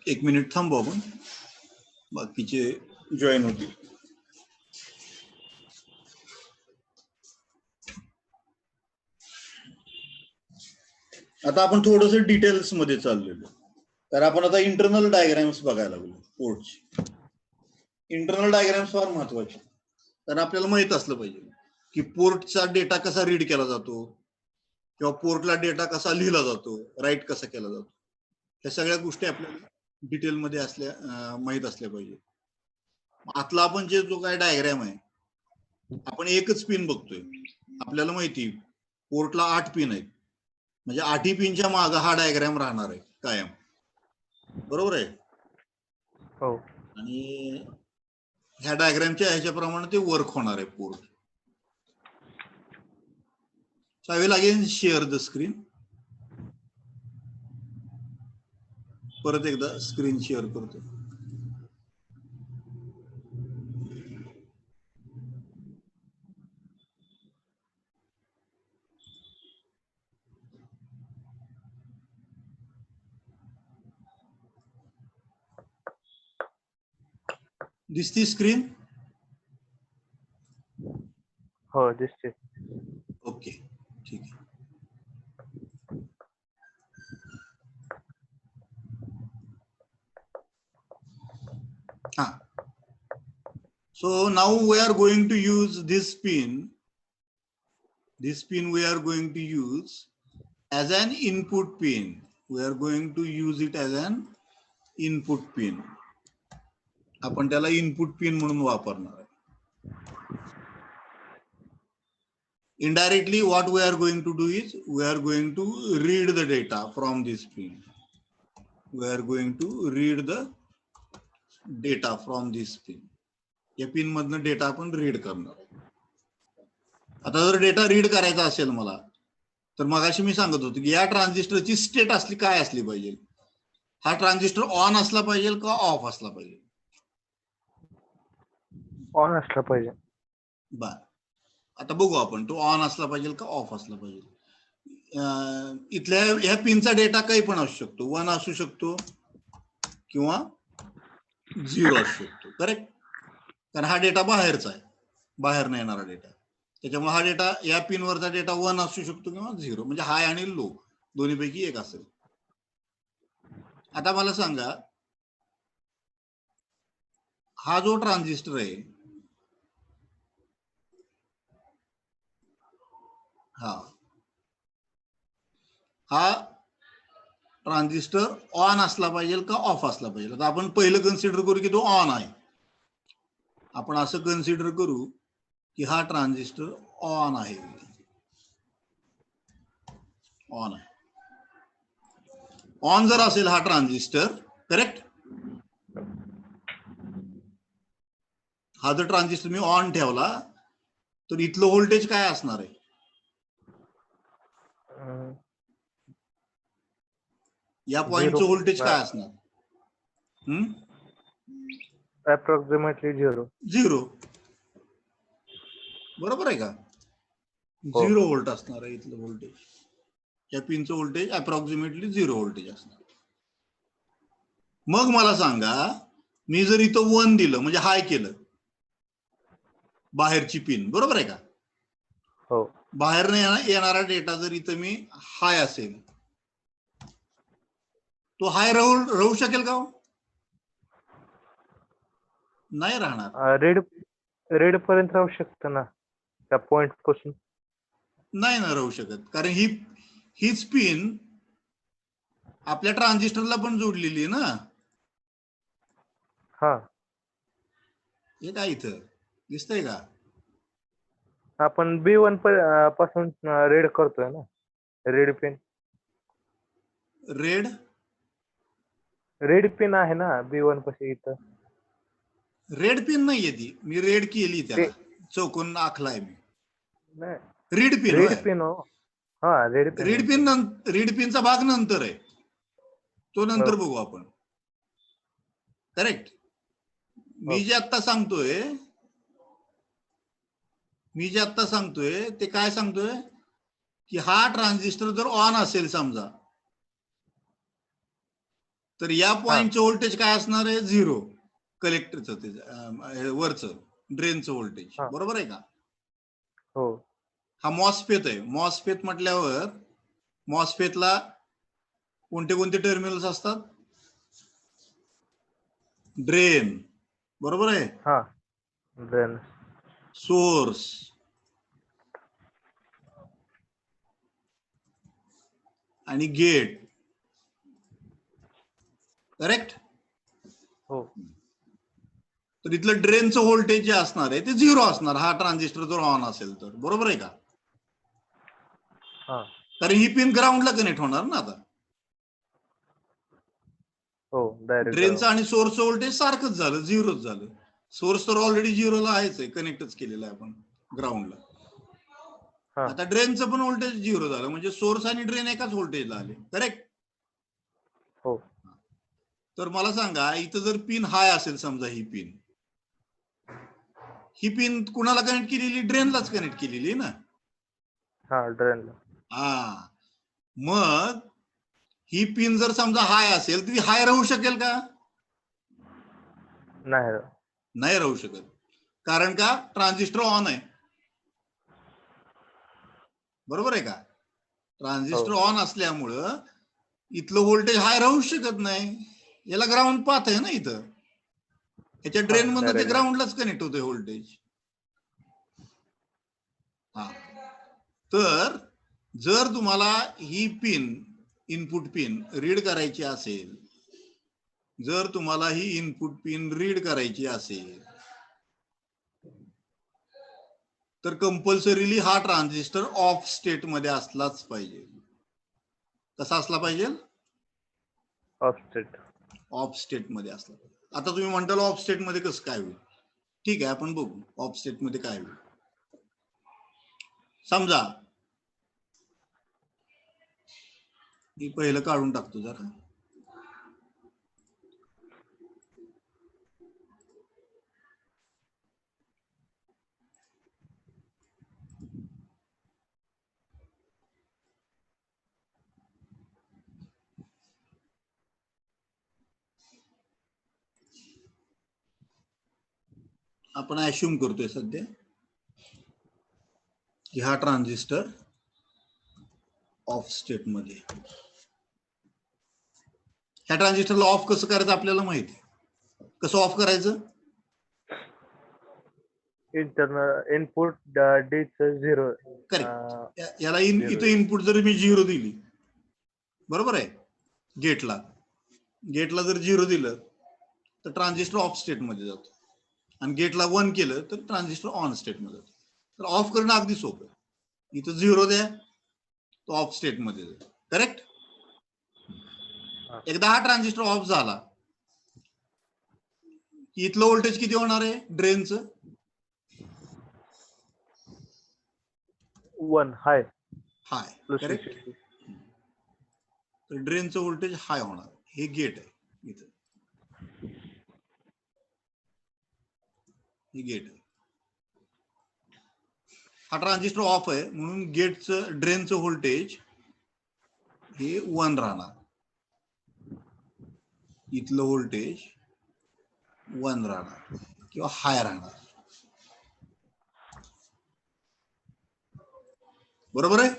एक मिनिट थांबू आपण, बाकीचे जॉईन होतील. आता आपण थोडस डिटेल्स मध्ये चाललेलो, तर आपण आता इंटरनल डायग्राम्स बघायला लागलो. पोर्टची इंटरनल डायग्राम्स फार महत्वाचे, कारण आपल्याला माहित असलं पाहिजे की पोर्टचा डेटा कसा रीड केला जातो किंवा पोर्टला डेटा कसा लिहिला जातो, राईट कसा केला जातो, ह्या सगळ्या गोष्टी आपल्याला डिटेलमध्ये माहित असल्या पाहिजे. आतला आपण जो काय डायग्राम आहे, आपण एकच पिन बघतोय. आपल्याला माहिती पोर्टला 8 पिन आहेत, म्हणजे 8 पिनच्या मागे हा डायग्राम राहणार आहे कायम, बरोबर आहे. हो. आणि ह्या डायग्रामच्या ह्याच्याप्रमाणे ते वर्क होणार आहे port. So I will again share the screen. परत एकदा स्क्रीन शेअर करतो. दिसती स्क्रीन? हो दिसते. ओके, ठीक आहे. हा, so now we are going to use this pin. This pin we are going to use as an input pin. We are going to use it as an input pin. आपण त्याला input pin म्हणून वापरणार आहे. Indirectly what we are going to do is we are going to read the data from this pin. We are going to read the data from this pin. या pin मधनं data आपण read करणार आहे. आता जर data read करायचा असेल मला, तर मगाशी मी सांगत होतो की या ट्रान्झिस्टरची स्टेट असली काय असली पाहिजे. हा ट्रान्झिस्टर ऑन असला पाहिजे का ऑफ असला पाहिजे? ऑन असला पाहिजे. बर, आता बघू आपण तो ऑन असला पाहिजे का ऑफ असला पाहिजे. इथल्या ह्या पिनचा डेटा काही पण असू शकतो, 1 असू शकतो किंवा 0 असू शकतो, करेक्ट. कारण हा डेटा बाहेरचा आहे, बाहेर नाही येणारा डेटा. त्याच्यामुळे हा डेटा, या पिनवरचा डेटा 1 असू शकतो किंवा 0, म्हणजे हाय आणि लो दोन्हीपैकी एक असेल. आता मला सांगा, हा जो ट्रान्झिस्टर आहे, हा ट्रान्झिस्टर ऑन असला पाहिजे का ऑफ असला पाहिजे? आता आपण पहिलं कन्सिडर करू की तो ऑन आहे. आपण असं कन्सिडर करू की हा ट्रान्झिस्टर ऑन आहे, ऑन आहे. ऑन जर असेल हा ट्रान्झिस्टर, करेक्ट, हा जर ट्रान्झिस्टर मी ऑन ठेवला तर इथलं व्होल्टेज काय असणार आहे? या पॉइंटचं व्होल्टेज काय असणार? अप्रॉक्सिमेटली 0. बरोबर आहे का? 0 व्होल्ट असणार आहे इथलं व्होल्टेज. या पिनचं व्होल्टेज अप्रॉक्सिमेटली 0 व्होल्टेज असणार. मग मला सांगा, मी जर इथं 1 दिलं म्हणजे हाय केलं, बाहेरची पिन, बरोबर आहे का? हो. बाहेर येणारा डेटा जर इथं मी हाय असेल, तो हाय राहू शकेल का? नाही राहणार. रेड पर्यंत राहू शकतं ना, त्या पॉइंट पासून. नाही ना राहू शकत, कारण हीच पिन आपल्या ट्रान्झिस्टरला पण जोडलेली आहे ना. हा, हे काय इथं दिसतंय का? आपण B1 पासून रेड करतोय ना, रेड पिन. रेड पिन आहे ना B1 पाशी. इथं रेड पिन नाहीये ती, मी रेड केली त्याला, चौकोन आखलाय मी. Read pin. हा, रीड पिनचा भाग नंतर आहे, तो नंतर बघू आपण, करेक्ट. मी जे आता सांगतोय ते काय सांगतोय की हा ट्रान्झिस्टर जर ऑन असेल समजा, तर या पॉइंटचं व्होल्टेज काय असणार आहे? 0. कलेक्टरचं ते वरचं ड्रेनचं व्होल्टेज. बरोबर आहे का? हो. हा मॉसफेट आहे. मॉसफेट म्हटल्यावर मॉसफेटला कोणते कोणते टर्मिनल्स असतात? ड्रेन. बरोबर आहे. हा. ड्रेन. सोर्स आणि गेट. करेक्ट. हो. तर इथलं ड्रेनचं व्होल्टेज जे असणार आहे ते 0 असणार, हा ट्रान्झिस्टर जर ऑन असेल तर. बरोबर आहे का? कारण ही पिन ग्राउंडला कनेक्ट होणार ना आता. हो. डायरेक्ट ड्रेनचं आणि सोर्सचं व्होल्टेज सारखंच झालं, 0च झालं. सोर्स तर ऑलरेडी 0ला आहेच आहे, कनेक्टच केलेला आहे आपण ग्राउंडला. आता ड्रेनचं पण व्होल्टेज 0 झालं, म्हणजे सोर्स आणि ड्रेन एकाच व्होल्टेजला आले. करेक्ट. हो. तर मला सांगा, इथं जर पिन हाय असेल समजा, ही पिन कुणाला कनेक्ट केलेली? ड्रेनलाच कनेक्ट केलेली ना. हा. ड्रेनला. हा. मग ही पिन जर समजा हाय असेल तर ती हाय राहू शकेल का? नाही राहू शकत. कारण का? ट्रान्झिस्टर ऑन आहे. बरोबर आहे का? ट्रान्झिस्टर ऑन असल्यामुळं इथलं व्होल्टेज हाय राहू शकत नाही. याला ग्राउंड पाथ आहे ना इथं. याच्या ड्रेन मधून ते ग्राउंडलाच कनेक्ट होतंय व्होल्टेज. हा. तर जर तुम्हाला ही पिन, इनपुट पिन रीड करायची असेल, तर कंपल्सरीली हा ट्रान्झिस्टर ऑफ स्टेट मध्ये असलाच पाहिजे. कसा असला पाहिजे? ऑफ स्टेट मध्ये असला पाहिजे. आता तुम्ही म्हणताल ऑफ स्टेट मध्ये कसं काय होईल? ठीक आहे, आपण बघू ऑफ स्टेट मध्ये काय होईल. समजा मी पहिलं काढून टाकतो जरा. आपण अश्युम करतोय सध्या की हा ट्रान्झिस्टर ऑफ स्टेट मध्ये. ह्या ट्रान्झिस्टरला ऑफ कसं करायचं आपल्याला माहिती आहे. कसं ऑफ करायचं? Internal input D 0. करेक्ट. याला इथं इनपुट जर मी 0 दिली, बरोबर आहे, गेटला जर 0 दिलं तर ट्रान्झिस्टर ऑफ स्टेट मध्ये जातो, आणि गेटला 1 केलं तर ट्रान्झिस्टर ऑन स्टेट मध्ये जातो. तर ऑफ करणं अगदी सोपं. इथं 0 द्या, तो ऑफ स्टेट मध्ये जातो. करेक्ट. एकदा हा ट्रान्झिस्टर ऑफ झाला की इथलं व्होल्टेज किती होणार आहे? ड्रेनचं 1 हाय. करेक्ट. तर ड्रेनचं व्होल्टेज हाय होणार. हे गेट आहे, इथं हे गेट आहे. हा ट्रान्झिस्टर ऑफ आहे म्हणून गेटचं, ड्रेनचं व्होल्टेज हे 1 राहणार. इथलं व्होल्टेज 1 राहणार किंवा हाय राहणार. बरोबर आहे.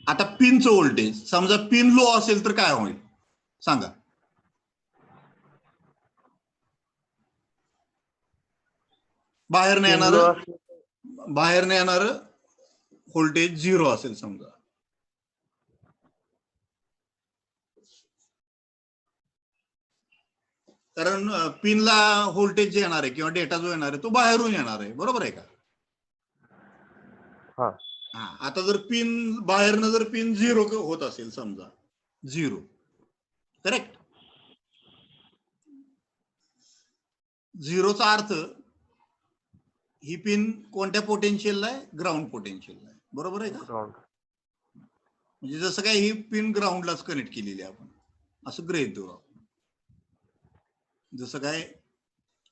आता पिनचं व्होल्टेज, समजा पिन लो असेल तर काय होईल सांगा? बाहेर येणार व्होल्टेज 0 असेल समजा. कारण पिनला व्होल्टेज जे येणार आहे किंवा डेटा जो येणार आहे तो बाहेरून येणार आहे. बरोबर आहे का? आता जर पिन बाहेरनं जर पिन 0 होत असेल समजा, 0. करेक्ट. 0चा अर्थ ही पिन कोणत्या पोटेन्शियलला आहे? ग्राउंड पोटेन्शियलला आहे. बरोबर आहे का? म्हणजे जसं काय ही पिन ग्राउंडलाच कनेक्ट केलेली आहे आपण, असं गृहीत धरू आपण. जसं काय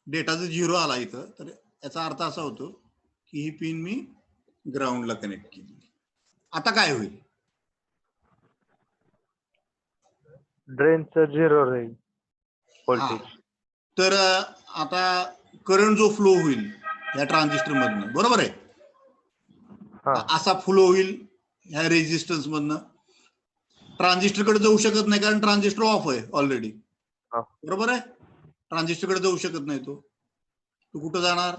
डेटा जर 0 आला इथं, तर याचा अर्थ असा होतो की ही पिन मी ग्राउंडला कनेक्ट केली. आता काय होईल? ड्रेनचं 0 राहील व्होल्टेज. तर आता करंट जो फ्लो होईल या ट्रान्झिस्टर मधनं, बरोबर आहे, असा फ्लो होईल ह्या रेजिस्टन्स मधनं. ट्रान्झिस्टर कडे जाऊ शकत नाही कारण ट्रान्झिस्टर ऑफ आहे ऑलरेडी, बरोबर आहे. ट्रान्झिस्टर कडे जाऊ शकत नाही तो कुठं जाणार,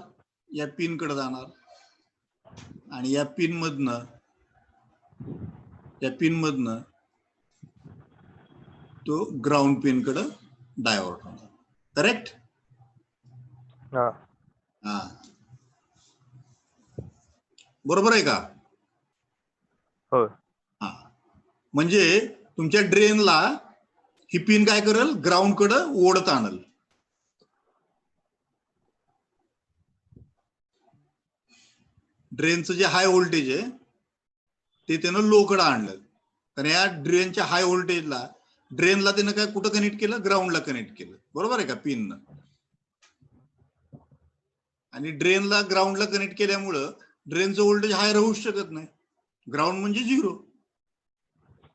या पिन कडे जाणार आणि या पिन मधनं तो ग्राउंड पिन कडे डायव्हर्ट होणार. करेक्ट. हा बरोबर आहे का? हो. हा म्हणजे तुमच्या ड्रेनला ही पिन काय करेल, ग्राउंड कडे ओढत आणल. ड्रेनचं जे हाय व्होल्टेज आहे ते त्यानं लो कडे आणलं. कारण या ड्रेनच्या हाय व्होल्टेजला ड्रेनला त्यानं काय कुठं कनेक्ट केलं, ग्राउंडला कनेक्ट केलं, बरोबर आहे का, पिननं. आणि ड्रेनला ग्राउंडला कनेक्ट केल्यामुळं ड्रेनचं व्होल्टेज हाय राहू शकत नाही, ग्राउंड म्हणजे 0.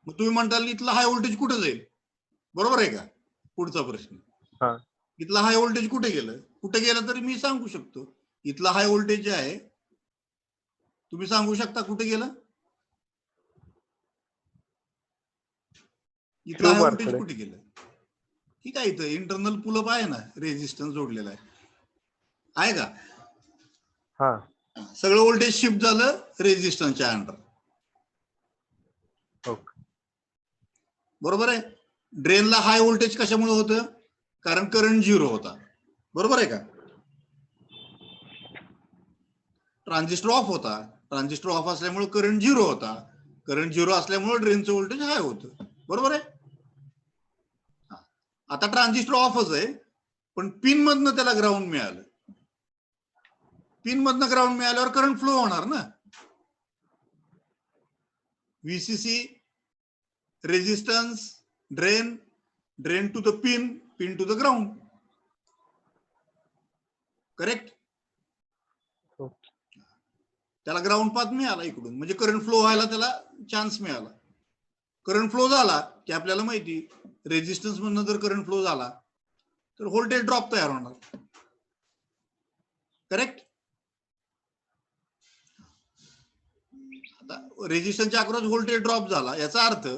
मग तुम्ही म्हणताल इथला हाय व्होल्टेज कुठे जाईल, बरोबर आहे का. पुढचा प्रश्न, इथला हाय व्होल्टेज कुठे गेलं, तर मी सांगू शकतो. इथला हाय व्होल्टेज जे आहे तुम्ही सांगू शकता कुठे गेलं. इथला हाय व्होल्टेज कुठे गेलं. ठीक आहे, इथं इंटरनल पुलअप आहे ना, रेजिस्टन्स जोडलेला आहे का. सगळं व्होल्टेज शिफ्ट झालं रेजिस्टन्सच्या अंडर, बरोबर आहे. ड्रेनला हाय व्होल्टेज कशामुळे होतं, कारण करंट 0 होता, बरोबर आहे का. ट्रान्झिस्टर ऑफ होता, ट्रान्झिस्टर ऑफ असल्यामुळे करंट 0 होता, करंट 0 असल्यामुळे ड्रेनचं व्होल्टेज हाय होतं, बरोबर आहे. आता ट्रान्झिस्टर ऑफच आहे पण पिन मधनं त्याला ग्राउंड मिळालं. पिन मधनं ग्राउंड मिळाल्यावर करंट फ्लो होणार ना. VCC, resistance, drain, drain to the pin, pin to the ground. Correct. त्याला ग्राउंड पाथ मिळाला इकडून, म्हणजे करंट फ्लो व्हायला त्याला चान्स मिळाला. करंट फ्लो झाला की आपल्याला माहिती, रेजिस्टन्स मधनं जर करंट फ्लो झाला तर व्होल्टेज ड्रॉप तयार होणार. करेक्ट. आता रेजिस्टन्सच्या अक्रॉस व्होल्टेज ड्रॉप झाला, याचा अर्थ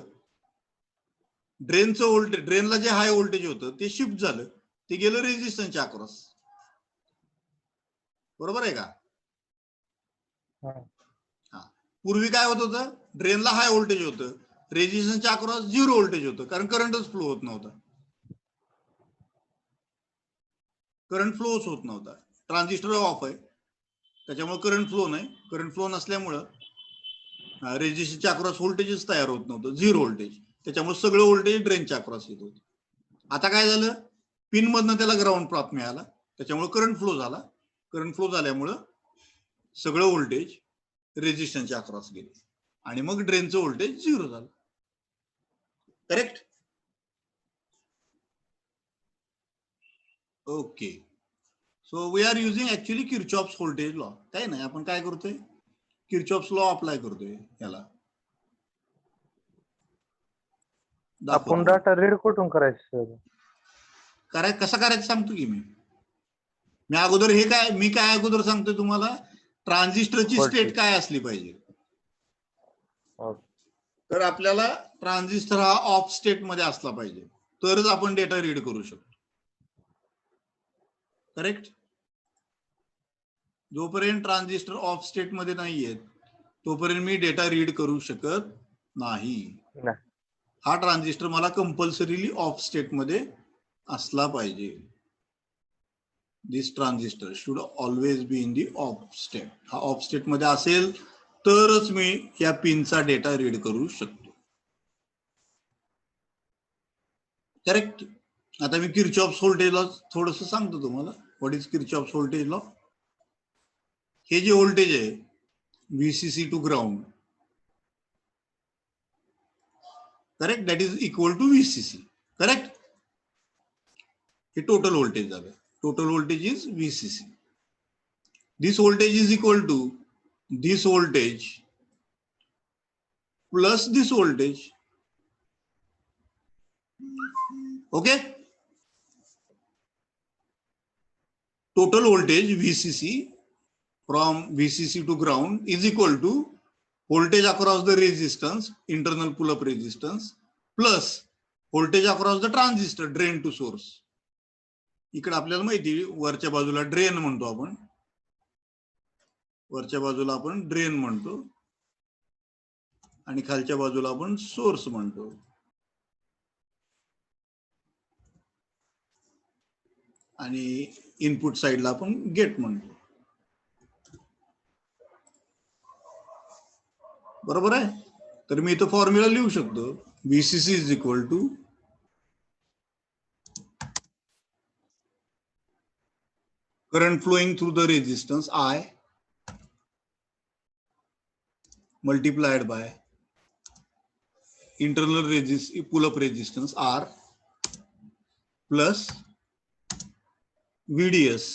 ड्रेनचं व्होल्टेज, ड्रेनला जे हाय व्होल्टेज होतं ते शिफ्ट झालं, ते गेलं रेजिस्टन्सच्या अक्रॉस, बरोबर आहे का. पूर्वी काय होत होतं, ड्रेनला हाय व्होल्टेज होतं, रेजिस्टन्सच्या अक्रॉस 0 व्होल्टेज होतं, कारण करंटच फ्लो होत नव्हता, करंट फ्लोच होत नव्हता. ट्रान्झिस्टर ऑफ आहे त्याच्यामुळे करंट फ्लो नाही, करंट फ्लो नसल्यामुळं रेजिस्टन्सच्या अक्रॉस व्होल्टेजच तयार होत नव्हतं, 0 व्होल्टेज, त्याच्यामुळे सगळं व्होल्टेज ड्रेनच्या अक्रॉस येत होतं. आता काय झालं, पिन मधनं त्याला ग्राउंड पाथ मिळाला, त्याच्यामुळे करंट फ्लो झाला, करंट फ्लो झाल्यामुळं सगळं व्होल्टेज रेजिस्टन्सच्या अक्रॉस गेले आणि मग ड्रेनचं व्होल्टेज 0 झालं. Correct. Okay. So we are using actually Kirchhoff's voltage law. काय नाही, आपण काय करतोय, किर्चॉफ्स लॉ अप्लाय करतोय याला. आपण डाटा रीड कुठून करायचं, कसं करायचं सांगतो की मी अगोदर हे काय, मी काय अगोदर सांगतोय तुम्हाला, ट्रान्झिस्टरची स्टेट काय असली पाहिजे. तर आपल्याला ट्रान्झिस्टर हा ऑफ स्टेट मध्ये असला पाहिजे, तरच आपण डेटा रीड करू शकतो. करेक्ट. जोपर्यंत ट्रान्झिस्टर ऑफ स्टेट मध्ये नाहीये तोपर्यंत मी डेटा रीड करू शकत नाही. हा ट्रान्झिस्टर मला कंपल्सरीली ऑफ स्टेट मध्ये असला पाहिजे. This transistor should always be in the off state. हा ऑफ स्टेट मध्ये असेल तरच मी या पिनचा डेटा रीड करू शकतो. करेक्ट. आता मी किर्चॉफ्स व्होल्टेज लॉ थोडंसं सांगतो तुम्हाला. What is Kirchhoff's voltage law. हे जे व्होल्टेज आहे VCC to ground, correct, that is equal to VCC. Correct. हे टोटल व्होल्टेज झालं. Total voltage is VCC. This voltage is equal to this voltage plus this voltage. Okay. Total voltage VCC from VCC to ground is equal to voltage across the resistance, internal pull-up resistance, plus voltage across the transistor, drain to source. इकडे आपल्याला माहिती वरच्या बाजूला drain म्हणतो आपण, वरच्या बाजूला आपण ड्रेन म्हणतो आणि खालच्या बाजूला आपण सोर्स म्हणतो. आणि इनपुट साइडला आपण गेट म्हणतो. बरोबर आहे. तर मी इथं फॉर्म्युला लिहू शकतो. VCC is equal to current flowing through the resistance I multiplied by internal pull-up resistance R plus VDS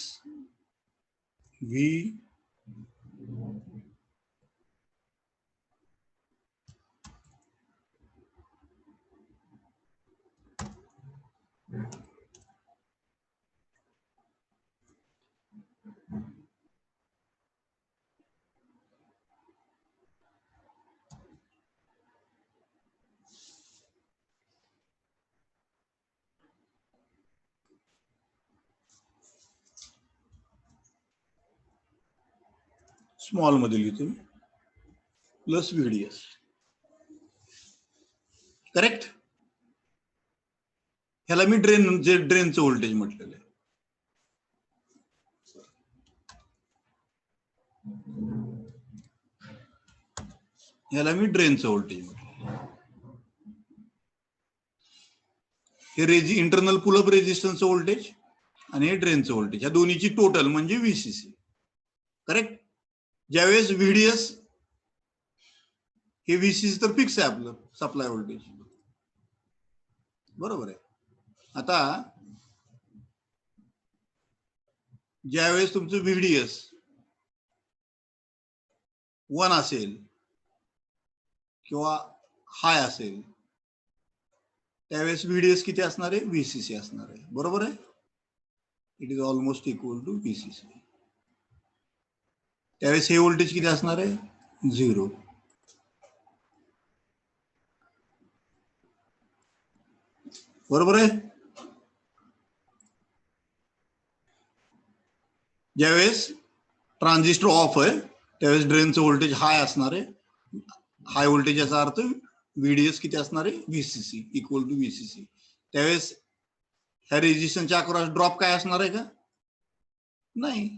V small मध्ये लिहितो प्लस VDS. करेक्ट. ह्याला मी ड्रेनचं व्होल्टेज म्हटलेलं आहे. ह्याला मी ड्रेनचं व्होल्टेज म्हटलं. हे इंटरनल पुलअप रेजिस्टन्सचं व्होल्टेज आणि हे ड्रेनचं व्होल्टेज, ह्या दोन्हीची टोटल म्हणजे VCC. करेक्ट. ज्यावेळेस VDS हे VCC तर फिक्स आहे आपलं सप्लाय व्होल्टेज. बरोबर आहे. आता ज्यावेळेस तुमचं VDS 1 असेल किंवा हाय असेल त्यावेळेस VDS किती असणार आहे? VCC असणार आहे. बरोबर आहे. It is almost equal to VCC. त्यावेळेस हे व्होल्टेज किती असणार आहे? 0. बरोबर आहे. ज्यावेळेस ट्रान्झिस्टर ऑफ आहे त्यावेळेस ड्रेनचं व्होल्टेज हाय असणार आहे. हाय व्होल्टेज याचा अर्थ VDS किती असणार आहे? VCC equal to VCC. त्यावेळेस ह्या रेजिस्टन्सच्या अक्रॉस ड्रॉप काय असणार आहे का? नाही.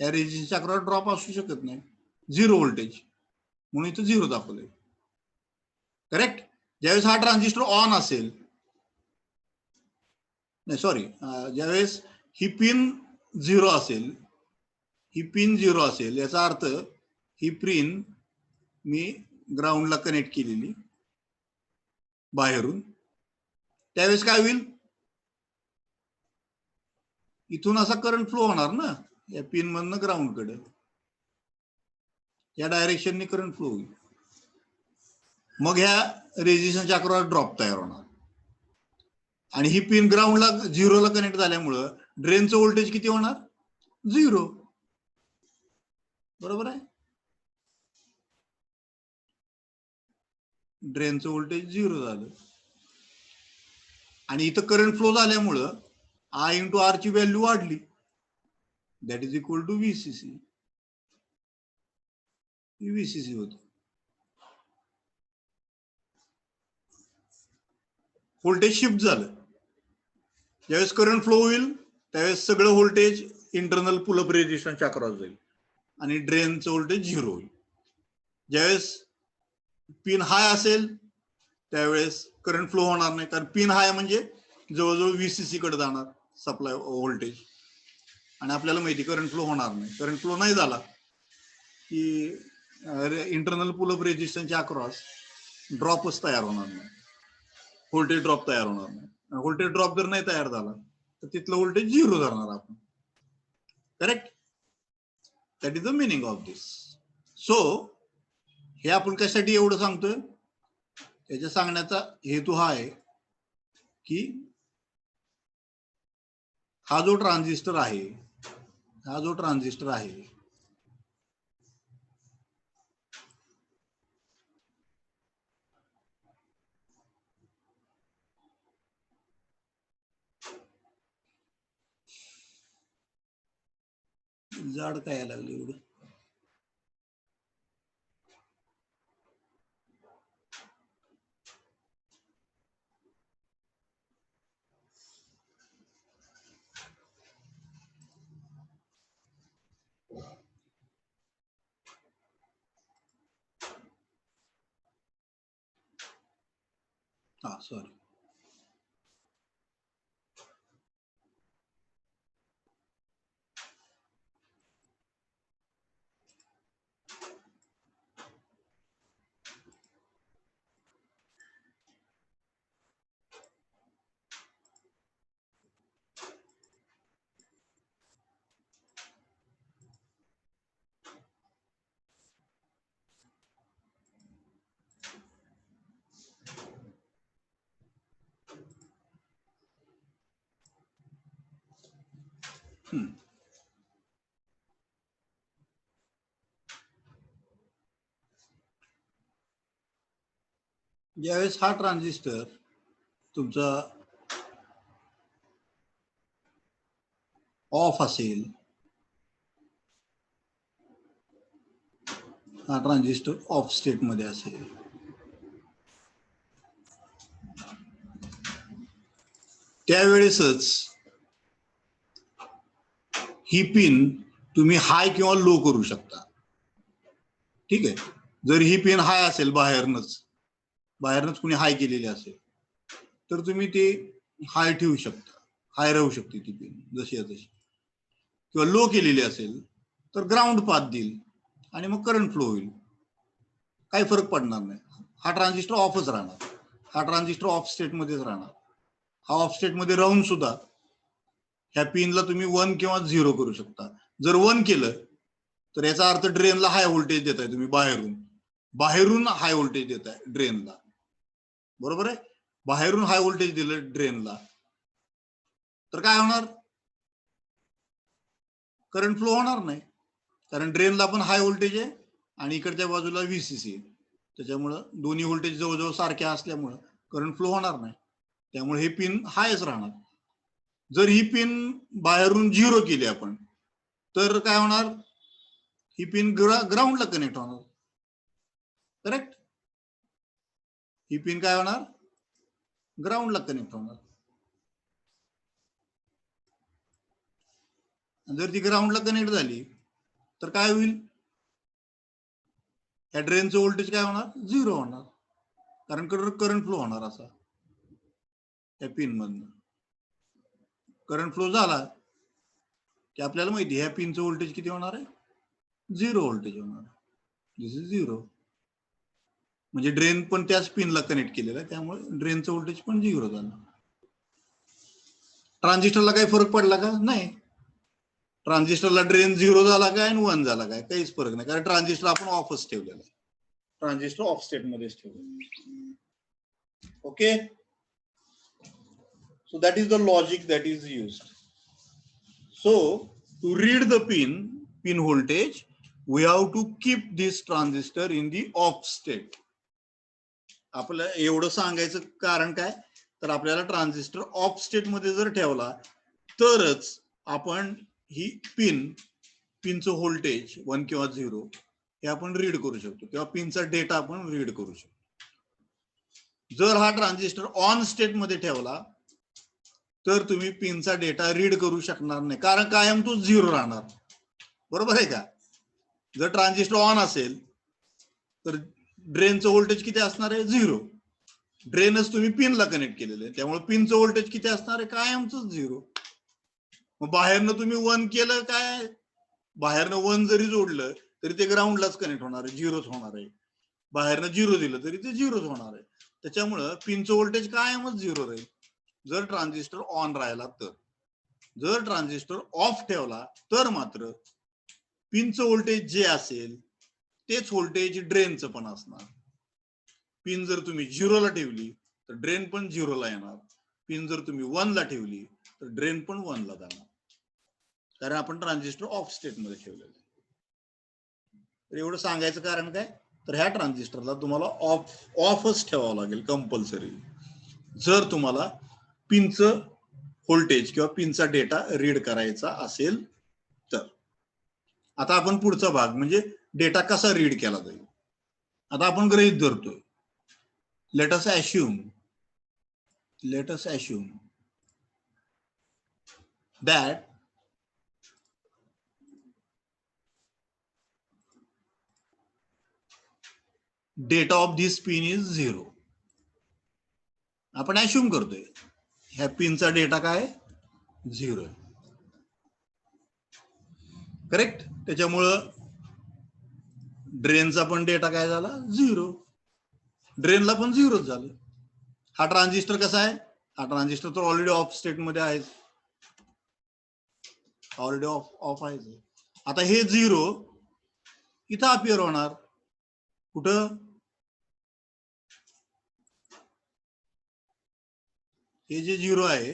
ह्या रेजिस्टन्सच्या अक्रॉस ड्रॉप असू शकत नाही. 0 व्होल्टेज म्हणून इथं 0 दाखवलंय. करेक्ट. ज्यावेळेस हा ट्रान्झिस्टर ऑन असेल, नाही सॉरी, ज्यावेळेस ही पिन 0 असेल, ही पिन 0 असेल याचा अर्थ ही पिन मी ग्राउंडला कनेक्ट केलेली बाहेरून, त्यावेळेस काय होईल? इथून असा करंट फ्लो होणार ना या पिन मधनं ग्राउंड कडे, या डायरेक्शनने करंट फ्लो होईल. मग ह्या रेजिस्टन्सच्या अक्रॉस ड्रॉप तयार होणार आणि ही पिन ग्राउंडला 0ला कनेक्ट झाल्यामुळं ड्रेनचं व्होल्टेज किती होणार? 0. बरोबर आहे. ड्रेनचं व्होल्टेज 0 झालं आणि इथं करंट फ्लो झाल्यामुळं I इंटू R ची व्हॅल्यू वाढली. That is equal to VCC. VCC होत. व्होल्टेज शिफ्ट झालं. ज्यावेळेस करंट फ्लो होईल त्यावेळेस सगळं व्होल्टेज इंटरनल पुलअप रेजिस्टन्सच्या अक्रॉस जाईल आणि ड्रेनचं व्होल्टेज 0 होईल. ज्यावेळेस पिन हाय असेल त्यावेळेस करंट फ्लो होणार नाही, कारण पिन हाय म्हणजे जवळजवळ VCC कडे जाणार सप्लाय व्होल्टेज, आणि आपल्याला माहिती करंट फ्लो होणार नाही. करंट फ्लो नाही झाला की इंटरनल पुलअप रेजिस्टन्सच्या अक्रॉस ड्रॉपच तयार होणार नाही, व्होल्टेज ड्रॉप तयार होणार नाही. व्होल्टेज ड्रॉप जर नाही तयार झाला तर तिथलं व्होल्टेज 0 धरणार आपण. Correct. That is the meaning of this. So हे आपण कशासाठी एवढं सांगतोय? याच्या सांगण्याचा हेतू हा आहे की हा जो ट्रान्झिस्टर आहे, जाड काय यायला लागलं एवढं? हा सॉरी. ज्यावेळेस हा ट्रान्झिस्टर तुमचा ऑफ असेल, हा ट्रान्झिस्टर ऑफ स्टेट मध्ये असेल, त्यावेळेसच ही पिन तुम्ही हाय किंवा लो करू शकता. ठीक आहे. जर ही पिन हाय असेल, बाहेरनच कुणी हाय केलेली असेल, तर तुम्ही ते हाय ठेवू शकता, हाय राहू शकते ती पिन जशी आहे तशी. किंवा लो केलेली असेल तर ग्राउंड पाथ देईल आणि मग करंट फ्लो होईल, काही फरक पडणार नाही. हा ट्रान्झिस्टर ऑफच राहणार, हा ट्रान्झिस्टर ऑफ स्टेट मध्येच राहणार. हा ऑफ स्टेट मध्ये राहून सुद्धा ह्या पिनला तुम्ही 1 किंवा 0 करू शकता. जर 1 केलं तर याचा अर्थ ड्रेनला हाय व्होल्टेज देताय तुम्ही, बाहेरून हाय व्होल्टेज देताय ड्रेनला, बरोबर आहे. बाहेरून हाय व्होल्टेज दिलं ड्रेनला तर काय होणार? करंट फ्लो होणार नाही, कारण ड्रेनला पण हाय व्होल्टेज आहे आणि इकडच्या बाजूला व्हीसीसी आहे. त्याच्यामुळं दोन्ही व्होल्टेज जवळजवळ सारख्या असल्यामुळं करंट फ्लो होणार नाही. त्यामुळे हे पिन हायच राहणार. जर ही पिन बाहेरून 0 केली आपण तर काय होणार? ही पिन ग्राउंडला कनेक्ट होणार. करेक्ट? ही पिन काय होणार? ग्राउंडला कनेक्ट होणार. जर ती ग्राउंडला कनेक्ट झाली तर काय होईल? या ड्रेनचं व्होल्टेज काय होणार? 0 होणार, कारण करंट फ्लो होणार असा त्या पिन मधनं. करंट फ्लो झाला की आपल्याला माहिती आहे ह्या पिनचं व्होल्टेज किती होणार आहे? 0 व्होल्टेज होणार. दिस इज 0. म्हणजे ड्रेन पण त्याच पिनला कनेक्ट केलेला आहे, त्यामुळे ड्रेनचं व्होल्टेज पण 0 झालं. ट्रान्झिस्टरला काही फरक पडला का? नाही. ट्रान्झिस्टरला ड्रेन 0 झाला काय आणि 1 झाला काय, काहीच फरक नाही, कारण ट्रान्झिस्टर आपण ऑफच ठेवलेला आहे. ट्रान्झिस्टर ऑफ स्टेट मध्येच ठेवलेलं. Okay. So that is the logic that is used. So to read the pin voltage, we have to keep this transistor in the off state. आपल्याला एवढं सांगायचं कारण काय, तर आपल्याला ट्रान्झिस्टर ऑफ स्टेट मध्ये जर ठेवला तरच आपण ही पिनचं व्होल्टेज 1 किंवा 0 हे आपण रीड करू शकतो, किंवा पिनचा डेटा आपण रीड करू शकतो. जर हा ट्रान्झिस्टर ऑन स्टेट मध्ये ठेवला तर तुम्ही पिनचा डेटा रीड करू शकणार नाही, कारण कायम तो 0 राहणार. बरोबर आहे का? जर ट्रान्झिस्टर ऑन असेल तर ड्रेनचं व्होल्टेज किती असणार आहे? 0. ड्रेनच तुम्ही पिनला कनेक्ट केलेलं आहे, त्यामुळे पिनचं व्होल्टेज किती असणार आहे? कायमच 0. मग बाहेरनं तुम्ही 1 केलं काय, बाहेरनं 1 जरी जोडलं तरी ते ग्राउंडलाच कनेक्ट होणार आहे, 0च होणार आहे. बाहेरनं 0 दिलं तरी ते 0च होणार आहे. त्याच्यामुळं पिनचं व्होल्टेज कायमच 0 राहील जर ट्रान्झिस्टर ऑन राहिला तर. जर ट्रान्झिस्टर ऑफ ठेवला तर मात्र पिनचं व्होल्टेज जे असेल तेच व्होल्टेज ड्रेनचं पण असणार. पिन जर तुम्ही 0 ला ठेवली तर ड्रेन पण 0 ला येणार. पिन जर तुम्ही 1 ला ठेवली तर ड्रेन पण 1 ला जाणार, कारण आपण ट्रान्झिस्टर ऑफ स्टेट मध्ये ठेवलेलं आहे. तर एवढं सांगायचं कारण काय, तर ह्या ट्रान्झिस्टरला तुम्हाला ऑफच ठेवावं लागेल कंपल्सरी, जर तुम्हाला पिनचं व्होल्टेज किंवा पिनचा डेटा रीड करायचा असेल तर. आता आपण पुढचा भाग म्हणजे डेटा कसा रीड केला जाईल. आता आपण गृहीत धरतोय, let us assume that data of this pin is 0. आपण ऍश्युम करतोय ह्या पिनचा डेटा काय 0 आहे. करेक्ट. त्याच्यामुळं ड्रेनचा पण डेटा काय झाला 0, ड्रेनला पण 0 झालं. हा ट्रान्झिस्टर कसा आहे, हा ट्रान्झिस्टर तर ऑलरेडी ऑफ स्टेट मध्ये आहे, ऑलरेडी ऑफ आहे. आता हे 0 इथं अपिअर होणार, कुठं, हे जे 0 आहे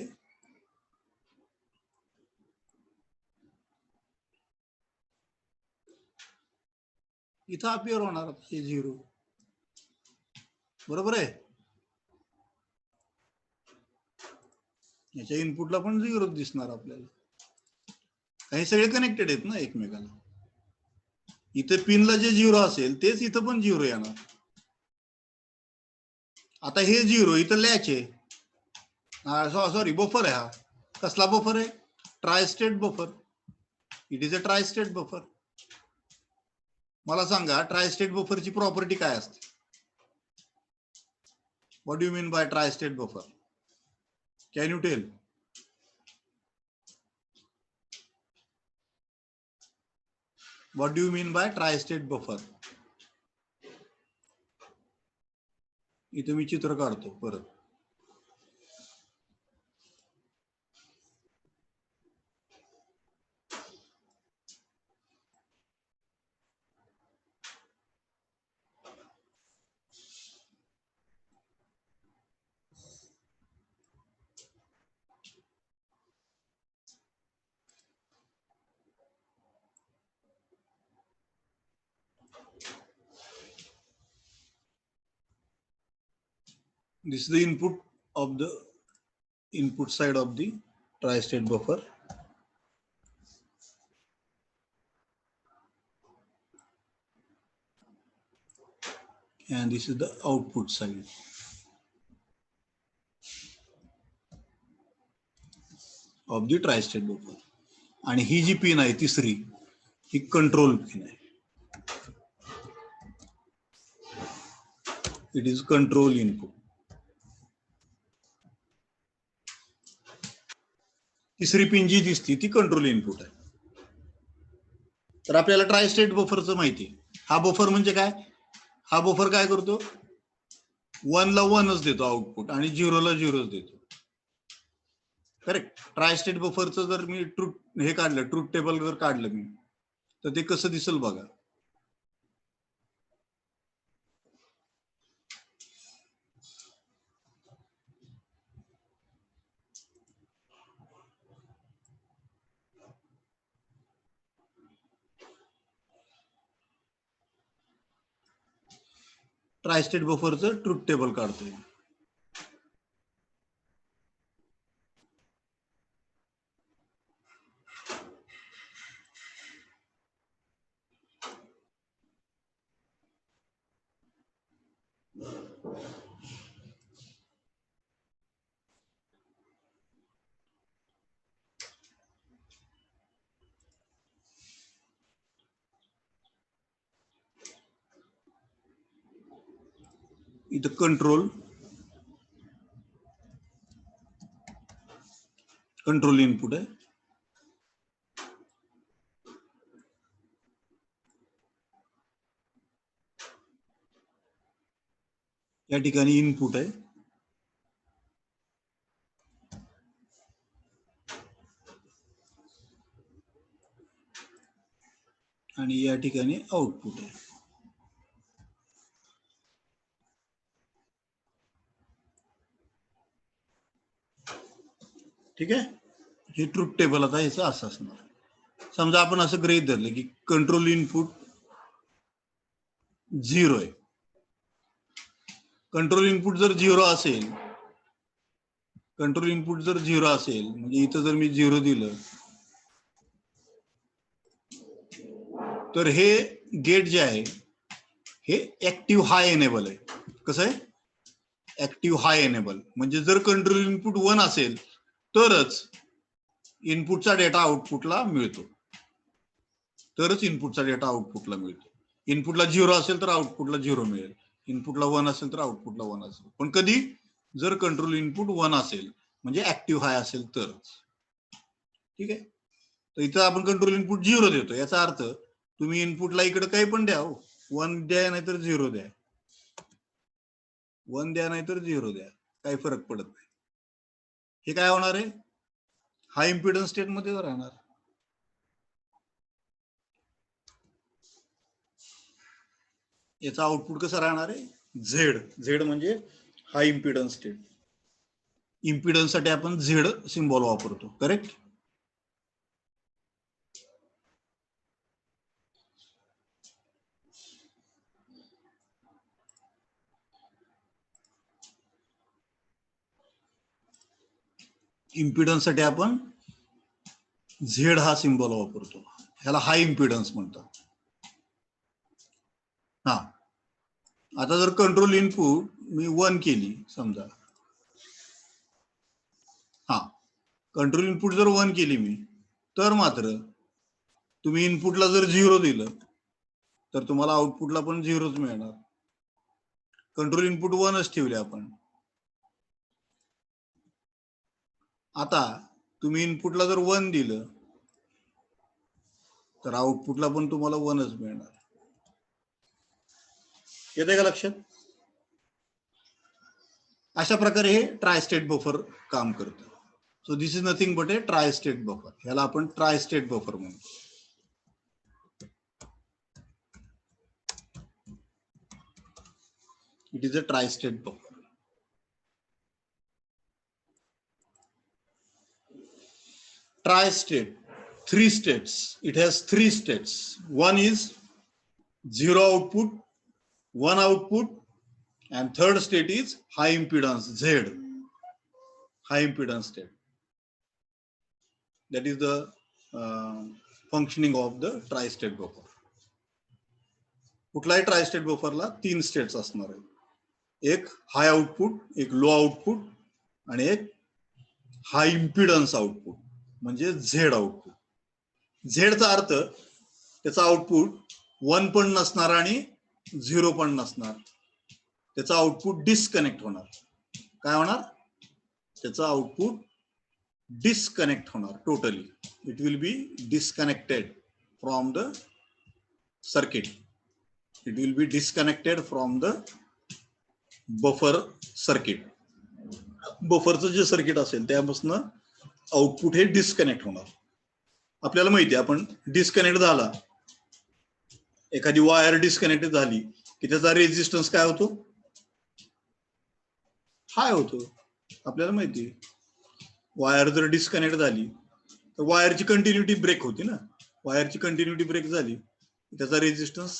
इथं अपिअर होणार हे 0, बरोबर आहे. याच्या इनपुटला पण 0 दिसणार आपल्याला, हे सगळे कनेक्टेड आहेत ना एकमेकाला. इथे पिनला जे 0 असेल तेच इथं पण 0 येणार. आता हे 0 इथं लॅच आहे, सॉरी बफर आहे. हा कसला बफर आहे, tristate buffer. It is a tristate buffer. मला सांगा ट्रायस्टेट बफरची प्रॉपर्टी काय असते. What do you mean by tristate buffer, can you tell. What do you mean by tristate buffer. इथे मी चित्र काढतो परत. This is the input side of the tri-state buffer. And this is the output side of the tri-state buffer. आणि ही जी pin आहे तिसरी, ही control pin आहे. It is control input. तिसरी पिन जी दिसती ती कंट्रोल इनपुट आहे. तर आपल्याला ट्रायस्टेट बफरचं माहिती आहे. हा बफर म्हणजे काय, हा बफर काय करतो, 1 ला 1च देतो आउटपुट आणि 0 ला 0च देतो. करेक्ट. ट्रायस्टेट बफरचं जर मी हे काढलं, ट्रूथ टेबल जर काढलं मी, तर ते कसं दिसेल बघा. ट्रायस्टेट बफरचं ट्रूथ टेबल काढतोय. इथं कंट्रोल इनपुट आहे. या ठिकाणी इनपुट आहे. आणि या ठिकाणी आउटपुट आहे. ठीक आहे. हे ट्रुथ टेबल आता याचं असं असणार. समजा आपण असं गृहीत धरलं की कंट्रोल इनपुट 0 आहे. कंट्रोल इनपुट जर 0 असेल, कंट्रोल इनपुट जर 0 असेल म्हणजे इथं जर मी 0 दिलं तर हे गेट जे आहे हे ऍक्टिव्ह हाय एनेबल आहे. कसं आहे? Active high enable. म्हणजे जर कंट्रोल इनपुट 1 असेल तरच इनपुटचा डेटा आउटपुटला मिळतो. तरच इनपुटचा डेटा आउटपुटला मिळतो. इनपुटला 0 असेल तर आउटपुटला 0 मिळेल. इनपुटला 1 असेल तर आउटपुटला 1 असेल. पण कधी? जर कंट्रोल इनपुट 1 असेल म्हणजे ऍक्टिव्ह हाय असेल तरच. ठीक आहे. तर इथं आपण कंट्रोल इनपुट 0 देतो. याचा अर्थ तुम्ही इनपुटला इकडे काही पण द्या, 1 द्या नाहीतर 0 द्या, 1 द्या नाहीतर 0 द्या, काही फरक पडत नाही. हे काय होणार आहे? हाय इम्पिडन्स स्टेट मध्ये राहणार. याचा आउटपुट कसं राहणार आहे? झेड. झेड म्हणजे हाय इम्पिडन्स स्टेट. इम्पिडन्स साठी आपण झेड सिम्बॉल वापरतो. करेक्ट? इम्पिडन्स साठी आपण झेड हा सिम्बॉल वापरतो. ह्याला हाय इम्पिडन्स म्हणतात. हा, आता जर कंट्रोल इनपुट मी 1 केली समजा, हा, कंट्रोल इनपुट जर 1 केली मी, तर मात्र तुम्ही इनपुटला जर 0 दिलं तर तुम्हाला आउटपुटला पण 0च मिळणार. कंट्रोल इनपुट 1च ठेवले आपण. आता तुम्ही इनपुटला जर 1 दिलं तर आउटपुटला पण तुम्हाला 1च मिळणार. येते का लक्षात? अशा प्रकारे हे ट्राय स्टेट बफर काम करतं. So this is nothing but A tri state buffer. ह्याला आपण ट्राय स्टेट बफर म्हणतो. It is a tri state buffer. Try state, 3 states. It has 3 states. One is 0 output, 1 output, and third state is high impedance, Z, high impedance state. That is the functioning of the tri-state buffer. कुठलाही try-state बफरला 3 states असणार आहेत. एक हाय output, एक low output आणि एक हाय impedance output म्हणजे Z output. झेडचा अर्थ त्याचा आउटपुट 1 पण नसणार आणि 0 पण नसणार. त्याचा आउटपुट डिस्कनेक्ट होणार. काय होणार? त्याचा आउटपुट डिस्कनेक्ट होणार totally. It will be disconnected from the circuit. It will be disconnected from the buffer circuit. बफरचं जे सर्किट असेल त्यापासून आउटपुट हे डिस्कनेक्ट होणार. आपल्याला माहिती आहे आपण डिस्कनेक्ट झाला, एखादी वायर डिस्कनेक्ट झाली की त्याचा रेजिस्टन्स काय होतो? हाय होतो. आपल्याला माहिती आहे वायर जर डिस्कनेक्ट झाली तर वायरची कंटिन्युटी ब्रेक होती ना. वायरची कंटिन्युटी ब्रेक झाली त्याचा रेजिस्टन्स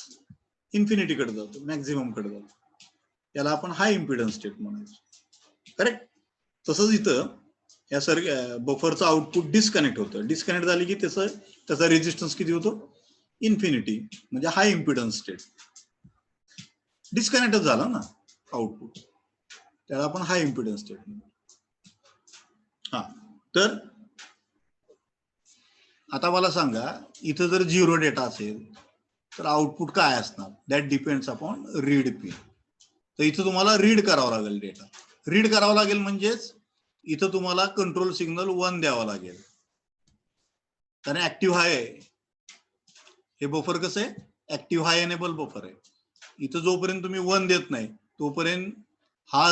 इन्फिनिटी कडे जातो, मॅक्झिमम कडे जातो. त्याला आपण हाय इम्पिडन्स स्टेट म्हणायचो. करेक्ट? तसंच इथं या बफरचं आउटपुट डिस्कनेक्ट होतं. डिस्कनेक्ट झाली की त्याचा रेजिस्टन्स किती होतो? इन्फिनिटी, म्हणजे हाय इम्पिडन्स स्टेट. डिस्कनेक्टच झाला ना आउटपुट, त्याला आपण हाय इम्पिडन्स स्टेट म्हणतो. हा, तर आता मला सांगा इथं जर 0 डेटा असेल तर आउटपुट काय असणार? That depends upon read pin. तर इथं तुम्हाला रीड करावं लागेल डेटा. रीड करावं लागेल म्हणजेच इथं तुम्हाला कंट्रोल सिग्नल 1 द्यावा लागेल. कारण ऍक्टिव्ह हाय आहे हे बफर. कसं आहे? ऍक्टिव्ह हाय एनेबल बफर आहे. इथं जोपर्यंत तुम्ही 1 देत नाही तोपर्यंत हा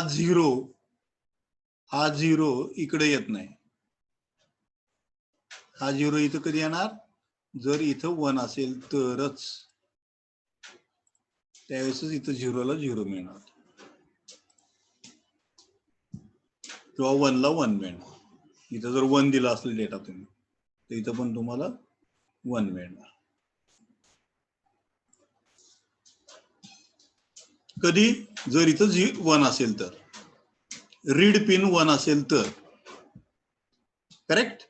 0 इकडे येत नाही. हा 0 इथं कधी येणार? जर इथं 1 असेल तरच. त्यावेळेसच इथं 0ला 0 मिळणार किंवा 1ला 1 मिळणार. इथं जर 1 दिला असेल डेटा तुम्ही तर इथं पण तुम्हाला 1 मिळणार. कधी जर इथं 1 असेल तर, रीड पिन 1 असेल तर, correct.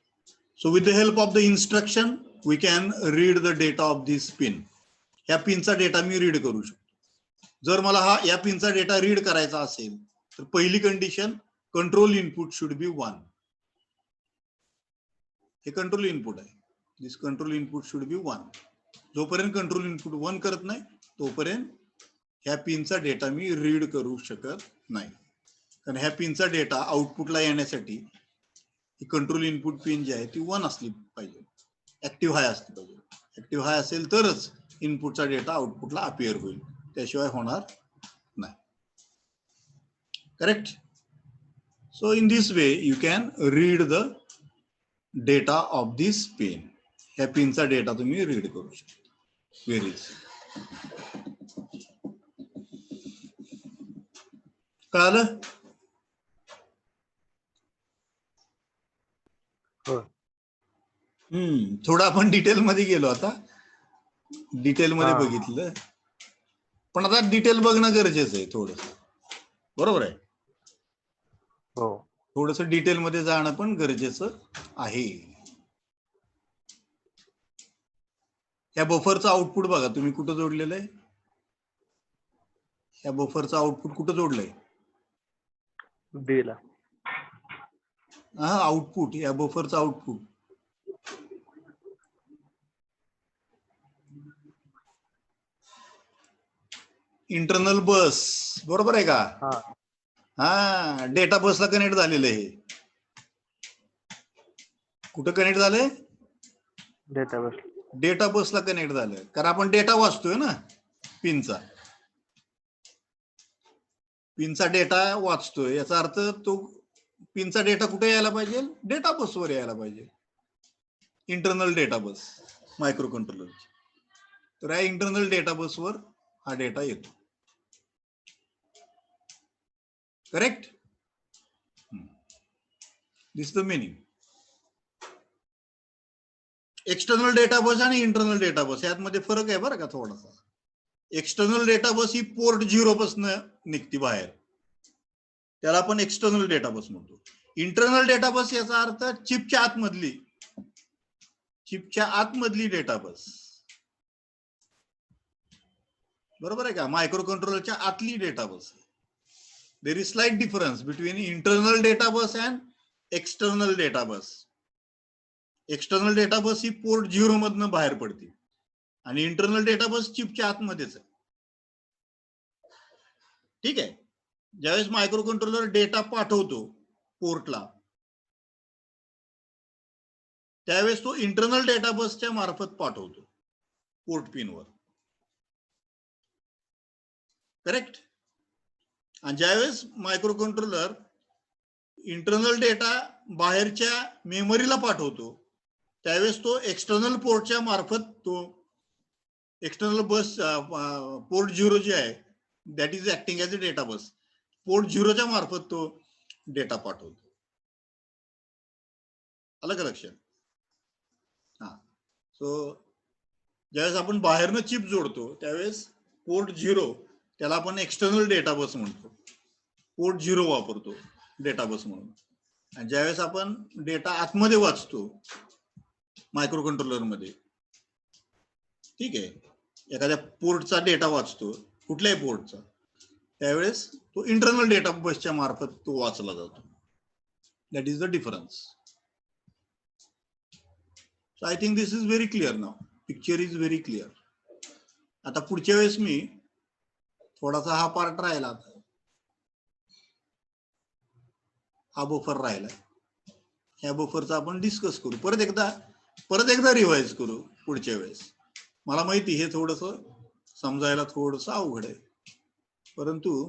So with the help of the instruction we can read the data of this pin. ह्या पिनचा डेटा मी रीड करू शकतो. जर मला या पिनचा डेटा रीड करायचा असेल तर पहिली condition, control input should be 1. हे कंट्रोल इनपुट आहे. दिस कंट्रोल इनपुट शुड बी 1. जोपर्यंत कंट्रोल इनपुट 1 करत नाही तोपर्यंत ह्या पिनचा डेटा मी रीड करू शकत नाही. कारण ह्या पिनचा डेटा आउटपुटला येण्यासाठी ही कंट्रोल इनपुट पिन जी आहे ती 1 असली पाहिजे, ऍक्टिव्ह हाय असली पाहिजे. ऍक्टिव्ह हाय असेल तरच इनपुटचा डेटा आउटपुटला अपिअर होईल, त्याशिवाय होणार नाही. Correct. So in this way you can read the data of this pin. ह्या पिनचा डेटा तुम्ही रीड करू शकता. Very easy. कळालं? थोडं आपण डिटेल मध्ये गेलो. आता डिटेल मध्ये बघितलं, पण आता डिटेल बघणं गरजेचं आहे थोडं. बरोबर आहे. थोडस डिटेल मध्ये जाणं पण गरजेचं आहे. या बफरचं आउटपुट बघा तुम्ही कुठं जोडलेलं आहे. या बफरचं आउटपुट कुठं जोडलंय? बी ला. हा, आउटपुट, या बफरचं आउटपुट इंटरनल बस, बरोबर आहे का? हा, डेटा बसला कनेक्ट झालेलं आहे. कुठं कनेक्ट झालंय? डेटा बसला कनेक्ट झालंय. कारण आपण डेटा वाचतोय ना पिनचा. पिनचा डेटा वाचतोय, याचा अर्थ तो पिनचा डेटा कुठे यायला पाहिजे? डेटा बसवर यायला पाहिजे. इंटरनल डेटा बस मायक्रो कंट्रोलरची. तर या इंटरनल डेटा बसवर हा डेटा येतो. Correct. This the meaning. External data bus आणि इंटरनल डेटा बस यामध्ये फरक आहे बरं का थोडासा. एक्सटर्नल डेटा बस ही पोर्ट 0 पासून निघती बाहेर, त्याला आपण एक्सटर्नल डेटा बस म्हणतो. इंटरनल डेटा बस याचा अर्थ चिपच्या आतमधली डेटा बस. बरोबर आहे का? मायक्रो कंट्रोलरच्या आतली data bus. There is slight difference between internal data bus and external data bus. External data bus ही पोर्ट 0 मधनं बाहेर पडते आणि इंटरनल डेटा बस चिपच्या आतमध्येच आहे. ठीक आहे. ज्यावेळेस मायक्रो कंट्रोलर डेटा पाठवतो पोर्टला, त्यावेळेस तो इंटरनल डेटा बसच्या मार्फत पाठवतो पोर्ट पिनवर. करेक्ट. आणि ज्यावेळेस मायक्रो कंट्रोलर इंटरनल डेटा बाहेरच्या मेमरीला पाठवतो, त्यावेळेस तो एक्सटर्नल पोर्टच्या मार्फत, तो एक्सटर्नल बस पोर्ट 0 जे आहे that is acting as a data bus, port 0च्या मार्फत तो डेटा पाठवतो. आलं का लक्षात? हा. सो ज्यावेळेस आपण बाहेरनं चिप जोडतो त्यावेळेस पोर्ट 0 त्याला आपण एक्सटर्नल डेटा बस म्हणतो. पोर्ट 0 वापरतो डेटा बस म्हणून. आणि ज्यावेळेस आपण डेटा आतमध्ये वाचतो मायक्रो कंट्रोलर मध्ये, ठीक आहे, एखाद्या पोर्टचा डेटा वाचतो कुठल्याही पोर्टचा, त्यावेळेस तो इंटरनल डेटा बसच्या मार्फत तो वाचला जातो. That is the difference. So I think this is very clear now. Picture is very clear. आता पुढच्या वेळेस मी थोडासा हा पार्ट राहिला, हा बफर राहिला, ह्या बफरचा आपण डिस्कस करू. परत एकदा रिवाइज करू पुढच्या वेळेस. मला माहिती हे थोडंसं समजायला थोडंसं अवघड आहे, परंतु